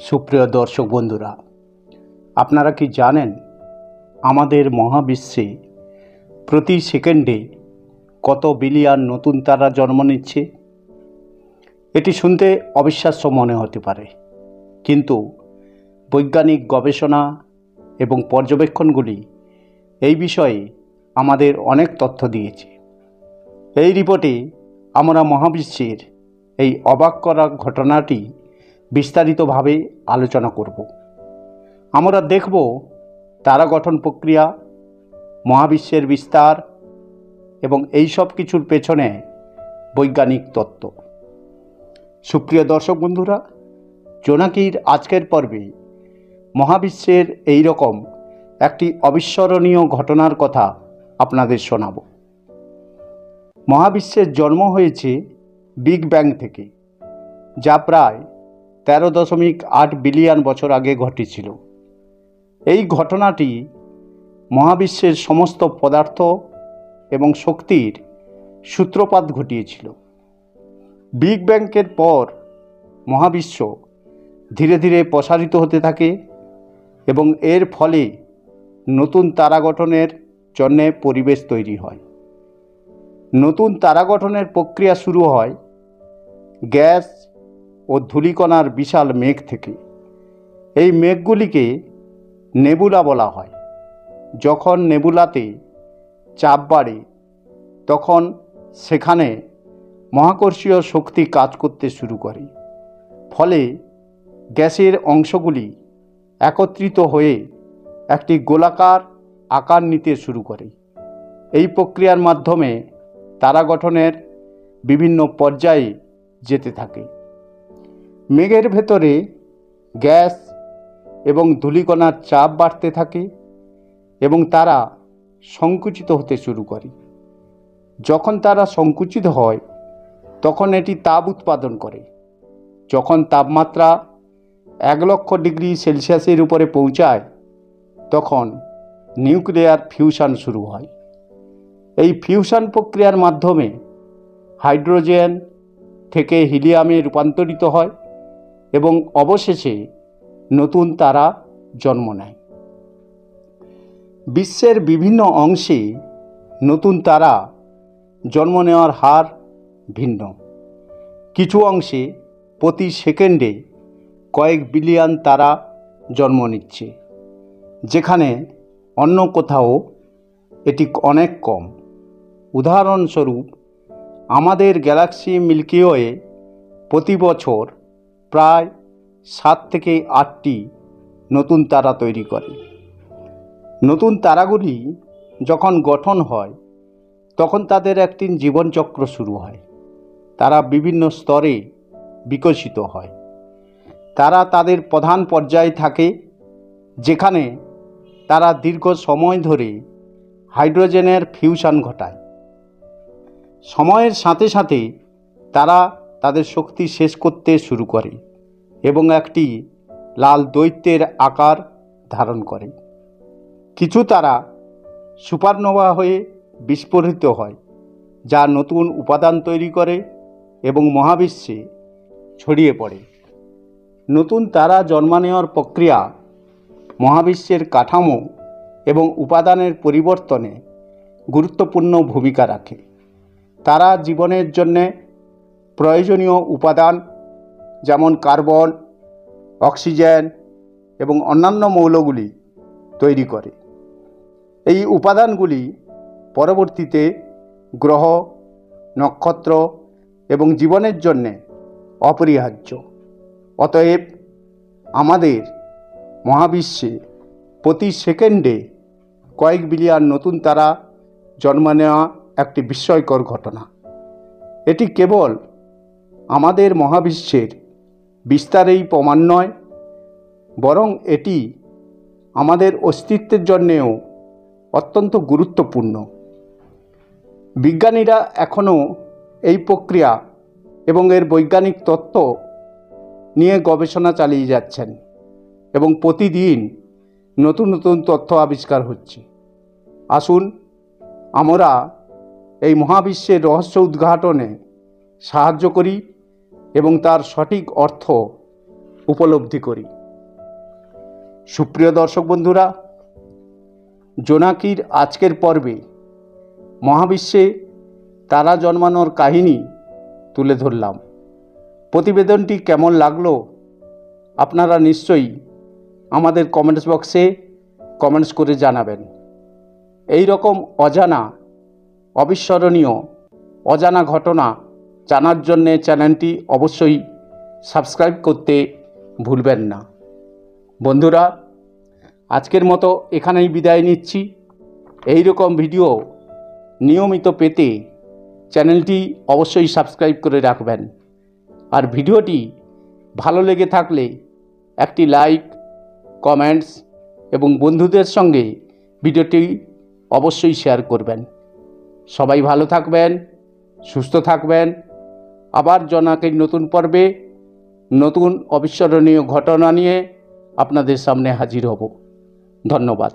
সুপ্রিয় দর্শক বন্ধুরা, আপনারা কি জানেন আমাদের মহাবিশ্বে প্রতি সেকেন্ডে কত বিলিয়ন নতুন তারা জন্ম নিচ্ছে? এটি শুনতে অবিশ্বাস্য মনে হতে পারে, কিন্তু বৈজ্ঞানিক গবেষণা এবং পর্যবেক্ষণগুলি এই বিষয়ে আমাদের অনেক তথ্য দিয়েছে। এই রিপোর্টে আমরা মহাবিশ্বের এই অবাক করা ঘটনাটি বিস্তারিতভাবে আলোচনা করব। আমরা দেখব তারা গঠন প্রক্রিয়া, মহাবিশ্বের বিস্তার এবং এই সব কিছুর পেছনে বৈজ্ঞানিক তত্ত্ব। সুপ্রিয় দর্শক বন্ধুরা, জোনাকির আজকের পর্বে মহাবিশ্বের এই রকম একটি অবিস্মরণীয় ঘটনার কথা আপনাদের শোনাব। মহাবিশ্বের জন্ম হয়েছে বিগ ব্যাং থেকে, যা প্রায় 13.8 বিলিয়ন বছর আগে ঘটেছিল। এই ঘটনাটি মহাবিশ্বের সমস্ত পদার্থ এবং শক্তির সূত্রপাত ঘটিয়েছিল। বিগ ব্যাংয়ের পর মহাবিশ্ব ধীরে ধীরে প্রসারিত হতে থাকে এবং এর ফলে নতুন তারা গঠনের জন্য পরিবেশ তৈরি হয়। নতুন তারা গঠনের প্রক্রিয়া শুরু হয় গ্যাস ও ধূলিকণার বিশাল মেঘ থেকে। এই মেঘগুলিকে নেবুলা বলা হয়। যখন নেবুলাতে চাপ বাড়ে, তখন সেখানে মহাকর্ষীয় শক্তি কাজ করতে শুরু করে, ফলে গ্যাসের অংশগুলি একত্রিত হয়ে একটি গোলাকার আকার নিতে শুরু করে। এই প্রক্রিয়ার মাধ্যমে তারা গঠনের বিভিন্ন পর্যায়ে যেতে থাকে। মেঘের ভেতরে গ্যাস এবং ধূলিকণার চাপ বাড়তে থাকে এবং তারা সংকুচিত হতে শুরু করে। যখন তারা সংকুচিত হয়, তখন এটি তাপ উৎপাদন করে। যখন তাপমাত্রা 1,00,000 ডিগ্রি সেলসিয়াসের উপরে পৌঁছায়, তখন নিউক্লিয়ার ফিউশন শুরু হয়। এই ফিউশন প্রক্রিয়ার মাধ্যমে হাইড্রোজেন থেকে হিলিয়ামে রূপান্তরিত হয় এবং অবশেষে নতুন তারা জন্ম নেয়। বিশ্বের বিভিন্ন অংশে নতুন তারা জন্ম নেওয়ার হার ভিন্ন। কিছু অংশে প্রতি সেকেন্ডে কয়েক বিলিয়ন তারা জন্ম নিচ্ছে, যেখানে অন্য কোথাও এটি অনেক কম। উদাহরণস্বরূপ, আমাদের গ্যালাক্সি মিল্কি ওয়ে প্রতি বছর প্রায় 7 থেকে 8টি নতুন তারা তৈরি করে। নতুন তারাগুলি যখন গঠন হয়, তখন তাদের একটি জীবনচক্র শুরু হয়। তারা বিভিন্ন স্তরে বিকশিত হয়। তারা তাদের প্রধান পর্যায়ে থাকে, যেখানে তারা দীর্ঘ সময় ধরে হাইড্রোজেনের ফিউশন ঘটায়। সময়ের সাথে সাথে তারা তাদের শক্তি শেষ করতে শুরু করে এবং একটি লাল দৈত্যের আকার ধারণ করে। কিছু তারা সুপারনোভা হয়ে বিস্ফোরিত হয়, যা নতুন উপাদান তৈরি করে এবং মহাবিশ্বে ছড়িয়ে পড়ে। নতুন তারা জন্ম নেওয়ার প্রক্রিয়া মহাবিশ্বের কাঠামো এবং উপাদানের পরিবর্তনে গুরুত্বপূর্ণ ভূমিকা রাখে। তারা জীবনের জন্য প্রয়োজনীয় উপাদান যেমন কার্বন, অক্সিজেন এবং অন্যান্য মৌলগুলি তৈরি করে। এই উপাদানগুলি পরবর্তীতে গ্রহ, নক্ষত্র এবং জীবনের জন্য অপরিহার্য। অতএব আমাদের মহাবিশ্বে প্রতি সেকেন্ডে কয়েক বিলিয়ন নতুন তারা জন্ম নেওয়া একটি বিস্ময়কর ঘটনা। এটি কেবল আমাদের মহাবিশ্বের বিস্তারেই প্রমাণ নয়, বরং এটি আমাদের অস্তিত্বের জন্যেও অত্যন্ত গুরুত্বপূর্ণ। বিজ্ঞানীরা এখনও এই প্রক্রিয়া এবং এর বৈজ্ঞানিক তত্ত্ব নিয়ে গবেষণা চালিয়ে যাচ্ছেন এবং প্রতিদিন নতুন নতুন তথ্য আবিষ্কার হচ্ছে। আসুন আমরা এই মহাবিশ্বের রহস্য উদ্ঘাটনে সাহায্য করি এবং তার সঠিক অর্থ উপলব্ধি করি। সুপ্রিয় দর্শক বন্ধুরা, জোনাকির আজকের পর্বে মহাবিশ্বে তারা জন্মানোর কাহিনী তুলে ধরলাম। প্রতিবেদনটি কেমন লাগলো আপনারা নিশ্চয়ই আমাদের কমেন্টস বক্সে কমেন্টস করে জানাবেন। এই রকম অজানা, অবিস্মরণীয়, অজানা ঘটনা জানার জন্যে চ্যানেলটি অবশ্যই সাবস্ক্রাইব করতে ভুলবেন না। বন্ধুরা, আজকের মতো এখানেই বিদায় নিচ্ছি। এই রকম ভিডিও নিয়মিত পেতে চ্যানেলটি অবশ্যই সাবস্ক্রাইব করে রাখবেন। আর ভিডিওটি ভালো লেগে থাকলে একটি লাইক, কমেন্টস এবং বন্ধুদের সঙ্গে ভিডিওটি অবশ্যই শেয়ার করবেন। সবাই ভালো থাকবেন, সুস্থ থাকবেন। আবার জোনাকির নতুন পর্বে নতুন অবিস্মরণীয় ঘটনা নিয়ে আপনাদের সামনে হাজির হব। ধন্যবাদ।